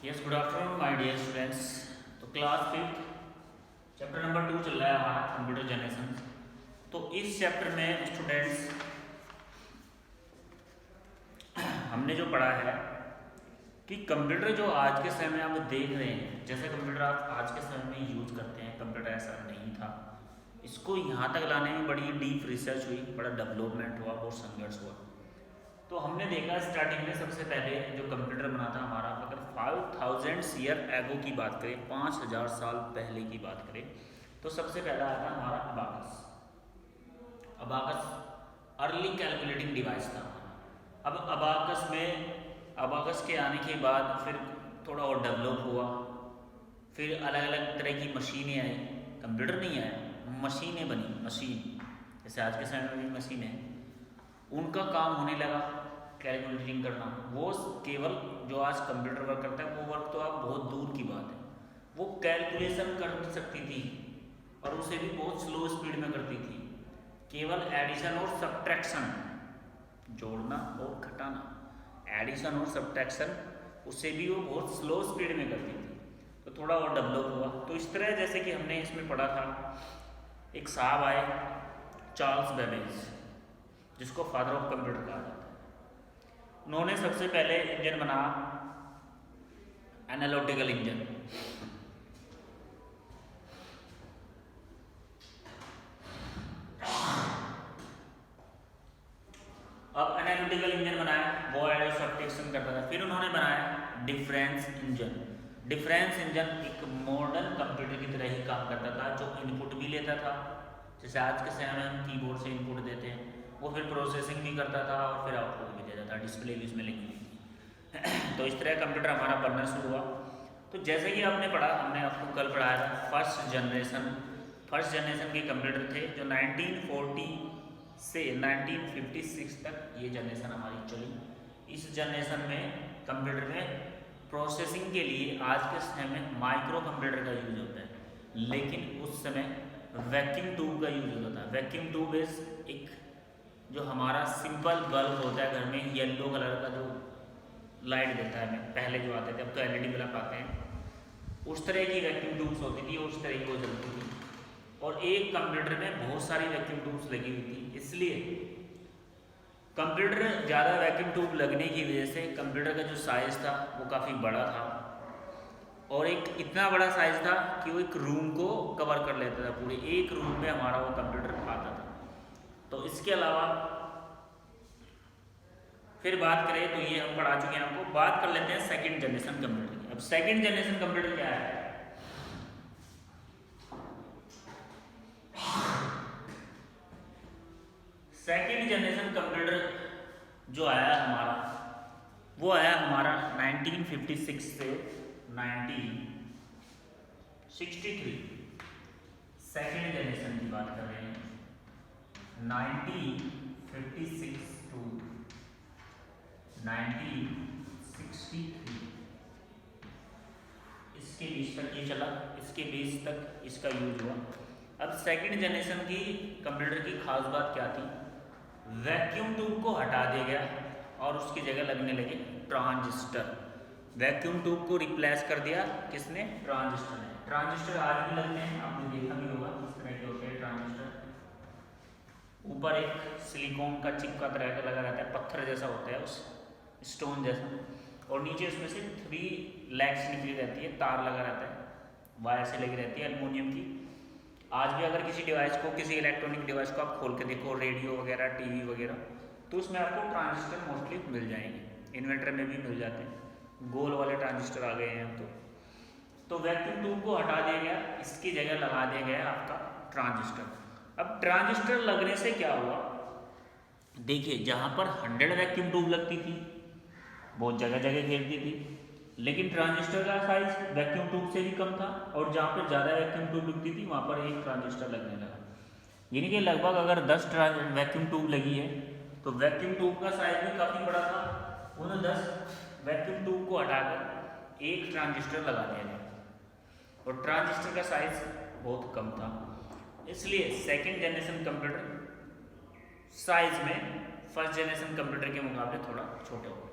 Yes, good afternoon my dear students. तो class fifth chapter number 2 चल रहा है हमारा कंप्यूटर जनरेशन। तो इस चैप्टर में स्टूडेंट्स हमने जो पढ़ा है कि कंप्यूटर जो आज के समय में आप देख रहे हैं, जैसे कंप्यूटर आप आज के समय में यूज करते हैं, कंप्यूटर ऐसा नहीं था। इसको यहाँ तक लाने में बड़ी डीप रिसर्च हुई, बड़ा डेवलपमेंट हुआ, बहुत संघर्ष हुआ। तो हमने देखा स्टार्टिंग में सबसे पहले जो कंप्यूटर बना था हमारा, अगर 5000 ईयर एगो की बात करें, 5000 साल पहले की बात करें, तो सबसे पहला आया था हमारा abacus. Abacus early calculating device था। अब अबाकस के आने के बाद फिर थोड़ा और डेवलप हुआ, फिर अलग अलग तरह की मशीनें आई। कंप्यूटर नहीं आया, मशीनें बनी। मशीन जैसे आज के समय में भी मशीन है, उनका काम होने लगा कैलकुलेटिंग करना। वो केवल जो आज कंप्यूटर वर्क करता है वो वर्क तो आप बहुत दूर की बात है, वो कैलकुलेशन कर सकती थी और उसे भी बहुत स्लो स्पीड में करती थी। केवल एडिशन और सब्ट्रैक्शन, जोड़ना और घटाना, एडिशन और सब्ट्रैक्शन, उससे भी वो बहुत स्लो स्पीड में करती थी। तो थोड़ा और डेवलप हुआ। तो इस तरह जैसे कि हमने इसमें पढ़ा था, एक साहब आए चार्ल्स बेबेज, जिसको फादर ऑफ कंप्यूटर कहा जाता है। उन्होंने सबसे पहले इंजन बनाया, एनालिटिकल इंजन। अब एनालिटिकल इंजन बनाया, वो एडो सब्ट्रैक्शन करता था। फिर उन्होंने बनाया डिफरेंस इंजन। डिफरेंस इंजन एक मॉडर्न कंप्यूटर की तरह ही काम करता था, जो इनपुट भी लेता था, जैसे आज के समय में हम कीबोर्ड से इनपुट देते हैं, वो फिर प्रोसेसिंग भी करता था और फिर आउटपुट भी देता था, डिस्प्ले भी उसमें लगी हुई थी। तो इस तरह कंप्यूटर हमारा बनना शुरू हुआ। तो जैसे कि आपने पढ़ा, हमने आपको कल पढ़ाया था फर्स्ट जनरेशन के कंप्यूटर थे, जो 1940 से 1956 तक ये जनरेशन हमारी चली। इस जनरेशन में कंप्यूटर में प्रोसेसिंग के लिए आज के समय में माइक्रो कंप्यूटर का यूज होता है, लेकिन उस समय वैक्यूम ट्यूब का यूज होता था। वैक्यूम ट्यूब इज एक जो हमारा सिंपल बल्ब होता है घर में, येलो कलर का जो लाइट देता है, पहले जो आते थे, अब तो एलईडी बल्ब आते हैं, उस तरह की वैक्यूम ट्यूब्स होती थी, उस तरह की वो जलती थी। और एक कंप्यूटर में बहुत सारी वैक्यूम ट्यूब्स लगी हुई थी, इसलिए कंप्यूटर ज़्यादा वैक्यूम ट्यूब लगने की वजह से कंप्यूटर का जो साइज़ था वो काफ़ी बड़ा था, और एक इतना बड़ा साइज़ था कि वो एक रूम को कवर कर लेता था, पूरे एक रूम में हमारा वो कंप्यूटर आता था। तो इसके अलावा फिर बात करें तो ये हम पढ़ा चुके हैं आपको। बात कर लेते हैं सेकंड जनरेशन कंप्यूटर की। अब सेकंड जनरेशन कंप्यूटर क्या है? सेकंड जनरेशन कंप्यूटर जो आया हमारा, वो आया हमारा 1956 से 1963। सेकंड जनरेशन की बात कर रहे हैं, 1956 टू 1963 इसके बीच तक ये चला, इसके बीच तक इसका यूज हुआ। अब सेकंड जनरेशन की कंप्यूटर की खास बात क्या थी? वैक्यूम ट्यूब को हटा दिया गया और उसकी जगह लगने लगे ट्रांजिस्टर। वैक्यूम ट्यूब को रिप्लेस कर दिया किसने? ट्रांजिस्टर ने। ट्रांजिस्टर आज भी लगते हैं, आपने देखा भी होगा किस तरह के होते हैं ट्रांजिस्टर। ऊपर एक सिलिकॉन का चिप का तरह का लगा रहता है, पत्थर जैसा होता है, उस स्टोन जैसा, और नीचे उसमें से 3 लेग्स निकली रहती है, तार लगा रहता है, वायर से लगी रहती है एल्युमिनियम की। आज भी अगर किसी डिवाइस को, किसी इलेक्ट्रॉनिक डिवाइस को आप खोल के देखो, रेडियो वगैरह, टीवी वगैरह, तो उसमें आपको ट्रांजिस्टर मोस्टली मिल जाएंगे। इन्वर्टर में भी मिल जाते हैं, गोल वाले ट्रांजिस्टर आ गए हैं अब तो वैक्यूम ट्यूब को हटा दिया गया, इसकी जगह लगा दिया गया आपका ट्रांजिस्टर। अब ट्रांजिस्टर लगने से क्या हुआ? देखिए, जहाँ पर 100 वैक्यूम ट्यूब लगती थी, बहुत जगह जगह घेरती थी, लेकिन ट्रांजिस्टर का साइज वैक्यूम ट्यूब से भी कम था, और जहाँ पर ज़्यादा वैक्यूम ट्यूब लगती थी वहाँ पर एक ट्रांजिस्टर लगने लगा। यानी कि लगभग अगर 10 वैक्यूम ट्यूब लगी है तो वैक्यूम ट्यूब का साइज भी काफ़ी बड़ा था। उन 10 वैक्यूम ट्यूब को हटाकर एक ट्रांजिस्टर लगा दिया गया, और ट्रांजिस्टर का साइज बहुत कम था, इसलिए सेकेंड जनरेशन कंप्यूटर साइज में फर्स्ट जनरेशन कंप्यूटर के मुकाबले थोड़ा छोटे हो गए।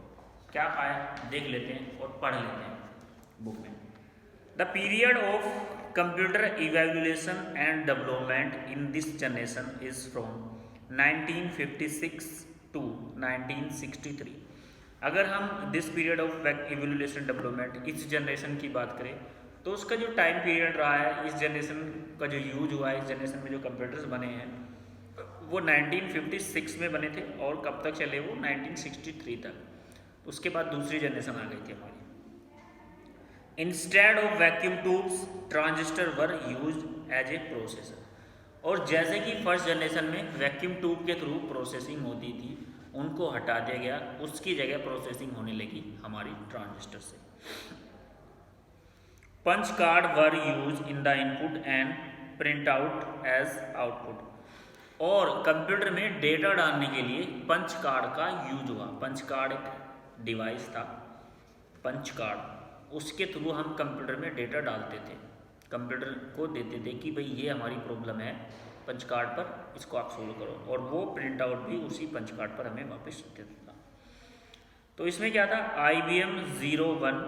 क्या पाया देख लेते हैं और पढ़ लेते हैं। बुक में। The period of computer evaluation and development in this generation is from 1956 to 1963। अगर हम this period of evaluation development इस जनरेशन की बात करें तो उसका जो टाइम पीरियड रहा है, इस जनरेशन का जो यूज हुआ है, इस जनरेशन में जो कंप्यूटर्स बने हैं वो 1956 में बने थे और कब तक चले वो 1963 तक। उसके बाद दूसरी जनरेशन आ गई थी हमारी। Instead of vacuum tubes transistor were used as a processor. और जैसे कि फर्स्ट जनरेशन में वैक्यूम ट्यूब के थ्रू प्रोसेसिंग होती थी, उनको हटा दिया गया, उसकी जगह प्रोसेसिंग होने लगी हमारी ट्रांजिस्टर से। Punch card were use in the input and print out as output. और कंप्यूटर में डेटा डालने के लिए पंच कार्ड का यूज हुआ। पंच कार्ड एक डिवाइस था, पंच कार्ड, उसके थ्रू हम कंप्यूटर में डेटा डालते थे, कंप्यूटर को देते थे कि भाई ये हमारी प्रॉब्लम है पंच कार्ड पर, इसको आप सोल्व करो, और वो प्रिंट आउट भी उसी पंच कार्ड पर हमें वापस देता था। तो इसमें क्या था, IBM 01,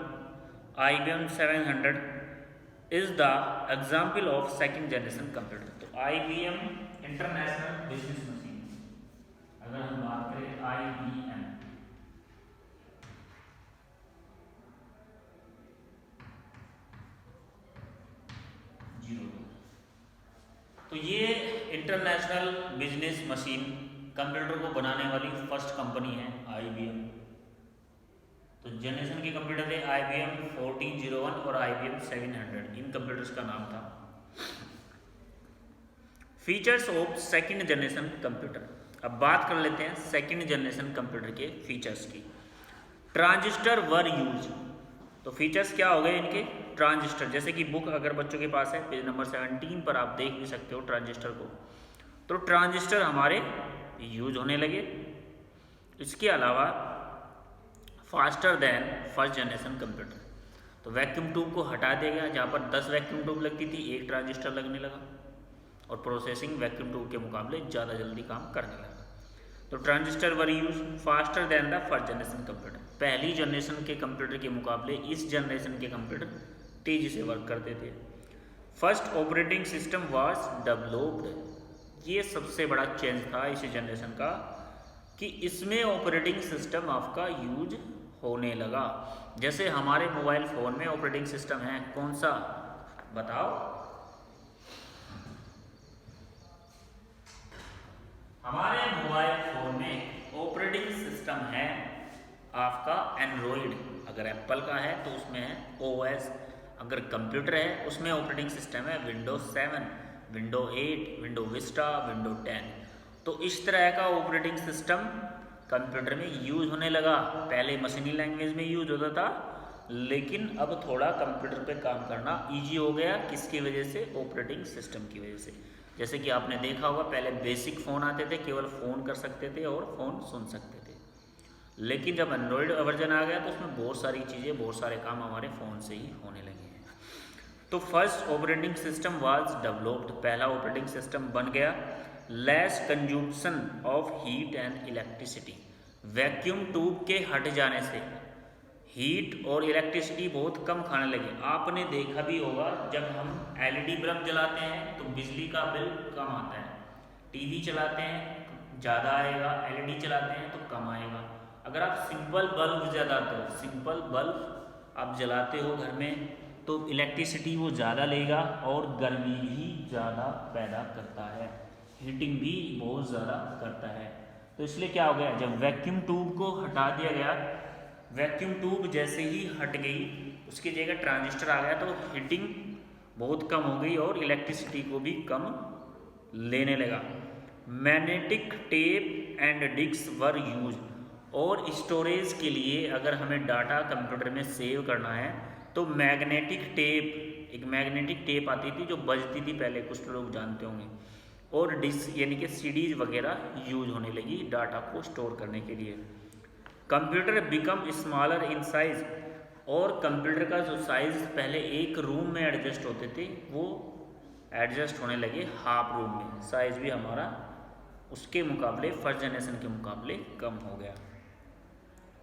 IBM 700 is the example of second generation computer. तो IBM इंटरनेशनल बिजनेस मशीन, अगर हम बात करें IBM, तो ये इंटरनेशनल बिजनेस मशीन कंप्यूटर को बनाने वाली फर्स्ट कंपनी है IBM। तो जनरेशन के कंप्यूटर थे IBM 1401 और IBM 700, इन कंप्यूटर्स का नाम था। Features of second generation computer. अब बात कर लेते हैं सेकंड जनरेशन कंप्यूटर के फीचर्स की। Transistor were use. तो फीचर्स क्या हो गए इनके, ट्रांजिस्टर, जैसे कि बुक अगर बच्चों के पास है पेज नंबर 17 पर आप देख भी सकते हो ट्रांजिस्टर को। तो ट्रांजिस्टर हमारे यूज होने लगे। इसके अलावा faster than first generation computer. तो वैक्यूम ट्यूब को हटा दिया गया, जहाँ पर 10 वैक्यूम ट्यूब लगती थी, एक ट्रांजिस्टर लगने लगा और प्रोसेसिंग वैक्यूम ट्यूब के मुकाबले ज़्यादा जल्दी काम करने लगा। तो transistor were use faster than the first generation computer. पहली जनरेशन के कंप्यूटर के मुकाबले इस जनरेशन के कंप्यूटर तेजी से वर्क करते थे। First operating system was developed. ये सबसे बड़ा चेंज था इस जनरेशन का कि इसमें ऑपरेटिंग सिस्टम आपका यूज होने लगा। जैसे हमारे मोबाइल फ़ोन में ऑपरेटिंग सिस्टम है, कौन सा बताओ? हमारे मोबाइल फ़ोन में ऑपरेटिंग सिस्टम है आपका एंड्रॉइड। अगर एप्पल का है तो उसमें है OS, अगर कंप्यूटर है उसमें ऑपरेटिंग सिस्टम है Windows 7, window 8, window Vista, window 10। तो इस तरह का ऑपरेटिंग सिस्टम कंप्यूटर में यूज होने लगा। पहले मशीनी लैंग्वेज में यूज होता था, लेकिन अब थोड़ा कंप्यूटर पे काम करना इजी हो गया। किसकी वजह से? ऑपरेटिंग सिस्टम की वजह से। जैसे कि आपने देखा होगा पहले बेसिक फ़ोन आते थे, केवल फ़ोन कर सकते थे और फ़ोन सुन सकते थे, लेकिन जब एंड्रॉयड वर्जन आ गया तो उसमें बहुत सारी चीज़ें, बहुत सारे काम हमारे फ़ोन से ही होने लगे हैं। तो first operating system was developed, पहला ऑपरेटिंग सिस्टम बन गया। Less consumption of heat and electricity. Vacuum tube के हट जाने से हीट और इलेक्ट्रिसिटी बहुत कम खाने लगे। आपने देखा भी होगा जब हम LED बल्ब जलाते हैं तो बिजली का बिल कम आता है, टीवी चलाते हैं ज़्यादा आएगा, LED चलाते हैं तो कम आएगा। अगर आप सिंपल बल्ब जलाते हो, सिंपल बल्ब आप जलाते हो घर में, तो इलेक्ट्रिसिटी वो ज़्यादा लेगा और गर्मी भी ज़्यादा पैदा करता है, हीटिंग भी बहुत ज़्यादा करता है। तो इसलिए क्या हो गया, जब वैक्यूम ट्यूब को हटा दिया गया, वैक्यूम ट्यूब जैसे ही हट गई उसकी जगह ट्रांजिस्टर आ गया, तो हीटिंग बहुत कम हो गई और इलेक्ट्रिसिटी को भी कम लेने लगा। Magnetic tape and disk were use. और स्टोरेज के लिए अगर हमें डाटा कंप्यूटर में सेव करना है तो मैग्नेटिक टेप, एक मैग्नेटिक टेप आती थी जो बजती थी पहले, कुछ लोग जानते होंगे, और डिस्क यानी कि CDs वगैरह यूज होने लगी डाटा को स्टोर करने के लिए। Computer become smaller in size. और कंप्यूटर का जो साइज पहले एक रूम में एडजस्ट होते थे वो एडजस्ट होने लगे हाफ रूम में। साइज भी हमारा उसके मुकाबले, फर्स्ट जनरेशन के मुकाबले कम हो गया।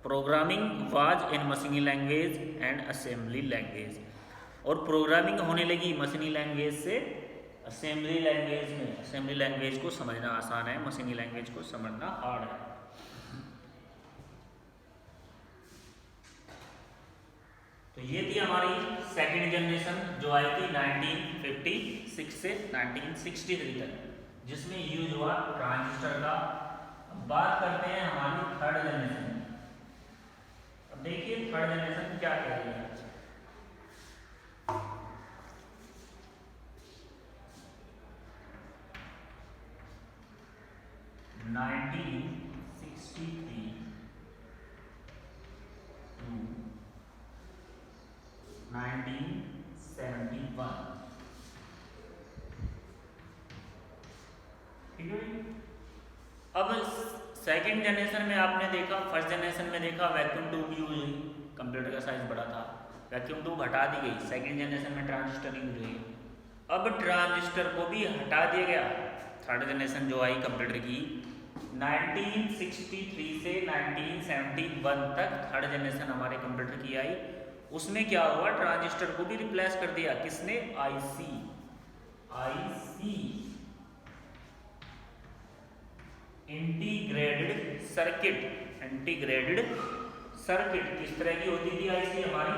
प्रोग्रामिंग वाज इन मशीनी लैंग्वेज एंड असेंबली लैंग्वेज, और प्रोग्रामिंग होने लगी मशीनी लैंग्वेज से असेंबली लैंग्वेज में। असेंबली लैंग्वेज को समझना आसान है, मशीनी लैंग्वेज को समझना हार्ड है। तो ये थी हमारी सेकेंड जनरेशन जो आई थी 1956 से 1963 तक, जिसमें यूज हुआ ट्रांजिस्टर का। अब बात करते हैं हमारी थर्ड जनरेशन। अब देखिए थर्ड जनरेशन क्या कह रही है। अब सेकेंड जनरेशन में आपने देखा, फर्स्ट जनरेशन में देखा वैक्यूम ट्यूब यूज हुई, कंप्यूटर का साइज बड़ा था, वैक्यूम ट्यूब हटा दी गई, सेकेंड जनरेशन में ट्रांजिस्टर यूज हुई। अब ट्रांजिस्टर को भी हटा दिया गया। थर्ड जनरेशन जो आई कंप्यूटर की 1963 से 1971 तक थर्ड जनरेशन हमारे कंप्यूटर की आई। उसमें क्या हुआ, ट्रांजिस्टर को भी रिप्लेस कर दिया। किसने? IC integrated circuit. Integrated circuit किस तरह की होती थी आईसी हमारी?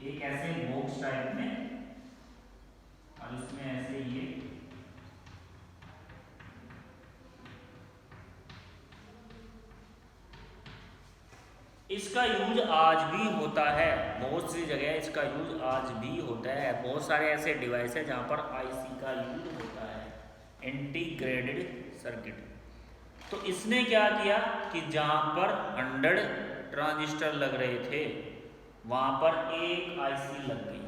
एक ऐसे बॉक्स टाइप में, और इसमें ऐसे ये इसका यूज आज भी होता है, बहुत सी जगह इसका यूज आज भी होता है। बहुत सारे ऐसे डिवाइस है जहां पर आईसी का यूज होता है, इंटीग्रेटेड सर्किट। तो इसने क्या किया कि जहां पर 100 ट्रांजिस्टर लग रहे थे वहां पर एक आईसी लग गई।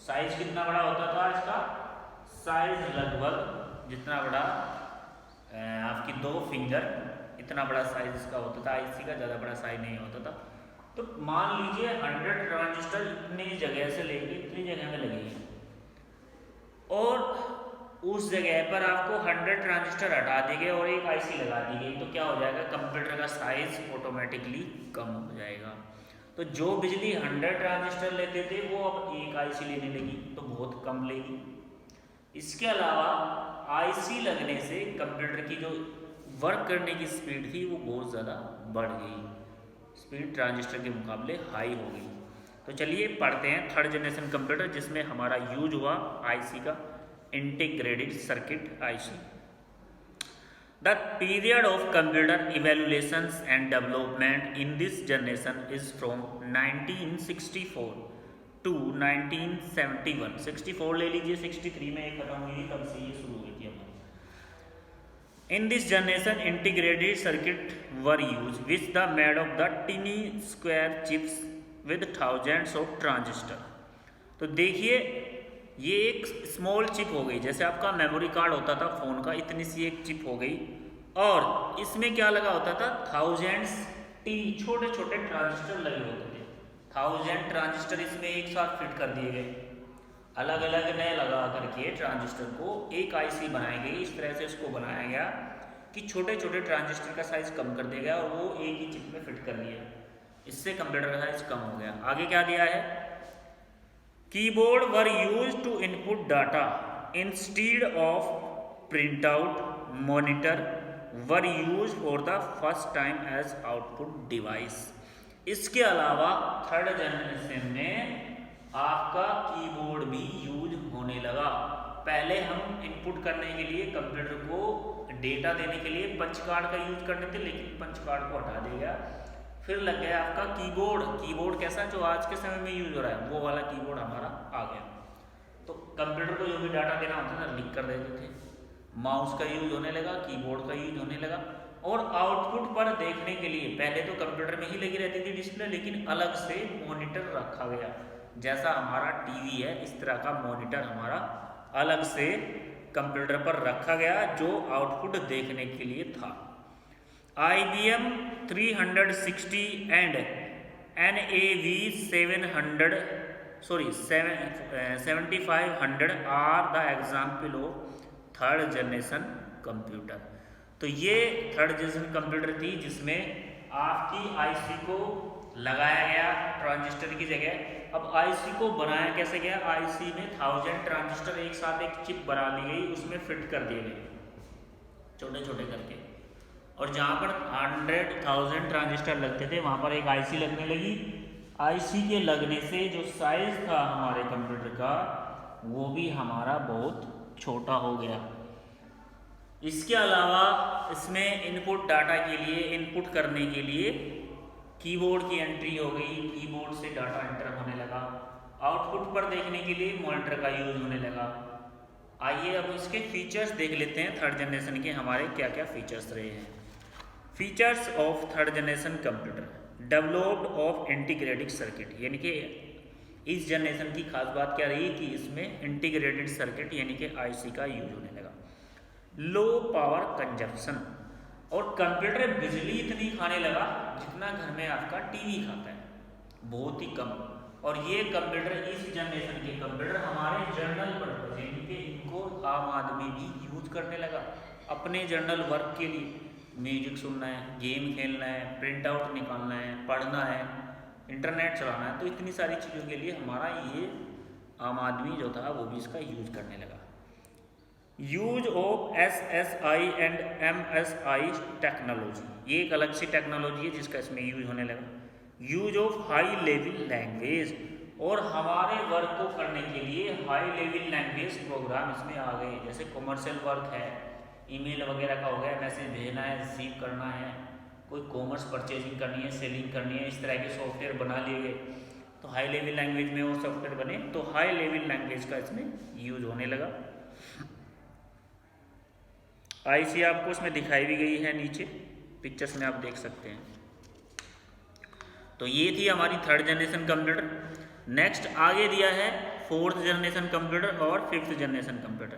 साइज कितना बड़ा होता था इसका? साइज लगभग जितना बड़ा आपकी 2 फिंगर, इतना बड़ा साइज इसका होता था आईसी का, ज़्यादा बड़ा साइज नहीं होता था। तो मान लीजिए 100 ट्रांजिस्टर इतनी जगह से लेके इतनी जगह में लगी है, और उस जगह पर आपको 100 ट्रांजिस्टर हटा दी गए और एक आईसी लगा दी गई, तो क्या हो जाएगा? कंप्यूटर का साइज ऑटोमेटिकली कम हो जाएगा। तो जो बिजली 100 ट्रांजिस्टर लेते थे वो अब एक आईसी लेने लगी, तो बहुत कम लेगी। इसके अलावा आईसी लगने से कंप्यूटर की जो वर्क करने की स्पीड थी वो बहुत ज़्यादा बढ़ गई, स्पीड ट्रांजिस्टर के मुकाबले हाई हो गई। तो चलिए पढ़ते हैं थर्ड जनरेशन कंप्यूटर जिसमें हमारा यूज हुआ आईसी का, integrated circuit IC. The period of computer evaluations and development in this generation is from 1964 to 1971। 64 ले लीजिए, 63 में एक खत्म हुई, तब से ये शुरू हुई थी हमारी। In this generation, integrated circuit were used, which the made of the tiny square chips with thousands of transistors। तो देखिए ये एक स्मॉल चिप हो गई, जैसे आपका मेमोरी कार्ड होता था फ़ोन का, इतनी सी एक चिप हो गई, और इसमें क्या लगा होता था? थाउजेंड्स छोटे छोटे ट्रांजिस्टर लगे होते थे। 1000 ट्रांजिस्टर इसमें एक साथ फिट कर दिए गए, अलग अलग नए लगा करके ट्रांजिस्टर को एक आईसी बनाई गई। इस तरह से इसको बनाया गया कि छोटे छोटे ट्रांजिस्टर का साइज कम कर दिया गया और वो एक ही चिप में फिट कर दिया, इससे कंप्यूटर का साइज कम हो गया। आगे क्या दिया है? Keyboard were use to input data instead of print out, monitor were use for the first time as output device. इसके अलावा थर्ड जनरेशन में आपका कीबोर्ड भी यूज होने लगा। पहले हम इनपुट करने के लिए कंप्यूटर को डेटा देने के लिए पंच कार्ड का यूज करते थे, लेकिन पंच कार्ड को हटा दिया गया, फिर लग गया आपका कीबोर्ड। कीबोर्ड कैसा? जो आज के समय में यूज हो रहा है वो वाला कीबोर्ड हमारा आ गया। तो कंप्यूटर को जो भी डाटा देना होता था लिख कर देते थे। माउस का यूज होने लगा, कीबोर्ड का यूज होने लगा, और आउटपुट पर देखने के लिए पहले तो कंप्यूटर में ही लगी रहती थी डिस्प्ले, लेकिन अलग से मॉनिटर रखा गया। जैसा हमारा टीवी है इस तरह का मॉनिटर हमारा अलग से कंप्यूटर पर रखा गया जो आउटपुट देखने के लिए था। IBM 360 and NAV 7500 are the example of third generation computer. तो ये थर्ड जनरेशन कंप्यूटर थी जिसमें आपकी आईसी को लगाया गया ट्रांजिस्टर की जगह। अब आईसी को बनाया कैसे गया, आईसी में 1000 ट्रांजिस्टर एक साथ एक चिप बना ली गई, उसमें फिट कर दिए गए छोटे छोटे करके, और जहाँ पर 100,000 ट्रांजिस्टर लगते थे वहाँ पर एक आईसी लगने लगी। आईसी के लगने से जो साइज था हमारे कंप्यूटर का वो भी हमारा बहुत छोटा हो गया। इसके अलावा इसमें इनपुट डाटा के लिए, इनपुट करने के लिए कीबोर्ड की एंट्री हो गई, कीबोर्ड से डाटा एंटर होने लगा। आउटपुट पर देखने के लिए मॉनिटर का यूज होने लगा। आइए अब इसके फीचर्स देख लेते हैं थर्ड जनरेशन के हमारे क्या क्या फीचर्स रहे हैं। Features of third generation computer, developed of integrated circuit, यानी कि इस जनरेशन की खास बात क्या रही कि इसमें इंटीग्रेटेड सर्किट यानी कि आईसी का यूज होने लगा। लो पावर कंजप्शन, और कंप्यूटर बिजली इतनी खाने लगा जितना घर में आपका टीवी खाता है, बहुत ही कम। और ये कंप्यूटर, इस जनरेशन के कंप्यूटर हमारे जर्नल पर्पज यानी कि इनको आम आदमी भी यूज करने लगा अपने जर्नल वर्क के लिए। म्यूजिक सुनना है, गेम खेलना है, प्रिंट आउट निकालना है, पढ़ना है, इंटरनेट चलाना है, तो इतनी सारी चीज़ों के लिए हमारा ये आम आदमी जो था वो भी इसका यूज करने लगा। Use of SSI and MSI technology, ये एक अलग सी टेक्नोलॉजी है जिसका इसमें यूज होने लगा। Use of high level language, और हमारे वर्क को करने के लिए हाई लेवल लैंग्वेज प्रोग्राम इसमें आ गए, जैसे कॉमर्शियल वर्क है, ईमेल वगैरह का हो गया, मैसेज भेजना है, रिसीव करना है, कोई कॉमर्स परचेजिंग करनी है, सेलिंग करनी है, इस तरह के सॉफ्टवेयर बना लिए गए तो हाई लेवल लैंग्वेज में वो सॉफ्टवेयर बने, तो हाई लेवल लैंग्वेज का इसमें यूज होने लगा। आईसी आपको इसमें दिखाई भी गई है, नीचे पिक्चर्स में आप देख सकते हैं। तो ये थी हमारी थर्ड जनरेशन कंप्यूटर। नेक्स्ट आगे दिया है फोर्थ जनरेशन कंप्यूटर और फिफ्थ जनरेशन कंप्यूटर,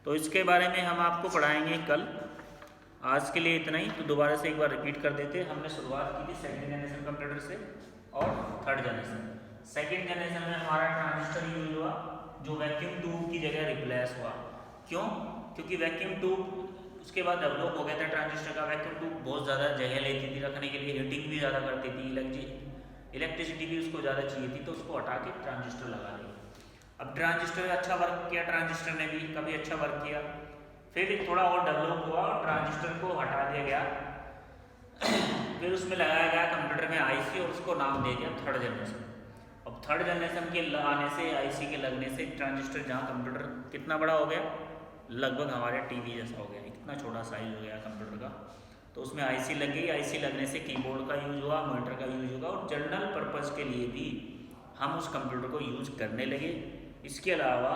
तो इसके बारे में हम आपको पढ़ाएंगे कल। आज के लिए इतना ही, तो दोबारा से एक बार रिपीट कर देते हैं। हमने शुरुआत की थी सेकेंड जनरेशन कंप्यूटर से और थर्ड जनरेशन। सेकेंड जनरेशन में हमारा ट्रांजिस्टर यूज हुआ जो वैक्यूम ट्यूब की जगह रिप्लेस हुआ। क्यों? क्योंकि वैक्यूम ट्यूब उसके बाद डेवलप हो गया था ट्रांजिस्टर का। वैक्यूम ट्यूब बहुत ज़्यादा जगह लेती थी रखने के लिए, हीटिंग भी ज़्यादा करती थी, इलेक्ट्रिसिटी भी उसको ज़्यादा चाहिए थी, तो उसको हटा के ट्रांजिस्टर लगा दिया। अब ट्रांजिस्टर अच्छा वर्क किया, ट्रांजिस्टर ने भी कभी अच्छा वर्क किया, फिर थोड़ा और डेवलप हुआ और ट्रांजिस्टर को हटा दिया गया, फिर उसमें लगाया गया कंप्यूटर में आईसी और उसको नाम दे दिया थर्ड जनरेशन। अब थर्ड जनरेशन के आने से, आईसी के लगने से ट्रांजिस्टर जहाँ कंप्यूटर कितना बड़ा हो गया, लगभग हमारे टीवी जैसा हो गया, इतना छोटा साइज हो गया कंप्यूटर का। तो उसमें आईसी लग गई, आईसी लगने से कीबोर्ड का यूज हुआ, मॉनिटर का यूज होगा, और जनरल पर्पज़ के लिए भी हम उस कंप्यूटर को यूज करने लगे। इसके अलावा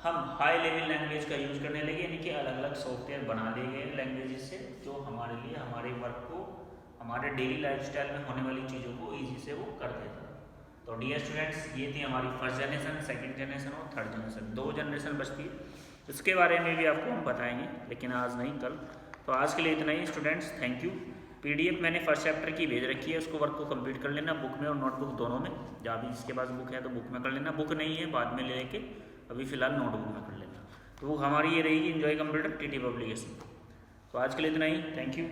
हम हाई लेवल लैंग्वेज का यूज करने लगे, यानी कि अलग अलग सॉफ्टवेयर बना लिए गए लैंग्वेज से, जो हमारे लिए हमारे वर्क को, हमारे डेली लाइफस्टाइल में होने वाली चीज़ों को ईजी से वो कर देता। तो डियर स्टूडेंट्स, ये थी हमारी फर्स्ट जनरेशन, सेकेंड जनरेशन और थर्ड जनरेशन, 2 जनरेशन बचती है। इसके बारे में भी आपको हम बताएंगे, लेकिन आज नहीं, कल। तो आज के लिए इतना ही स्टूडेंट्स, थैंक यू। PDF मैंने फर्स्ट चैप्टर की भेज रखी है, उसको वर्क को कंप्लीट कर लेना बुक में और नोटबुक दोनों में। जहाँ भी जिसके पास बुक है तो बुक में कर लेना, बुक नहीं है बाद में ले लेके, अभी फ़िलहाल नोटबुक में कर लेना। तो वो हमारी ये रहेगी एंजॉय कंप्यूटर TT पब्लिकेशन। तो आज के लिए इतना ही, थैंक यू।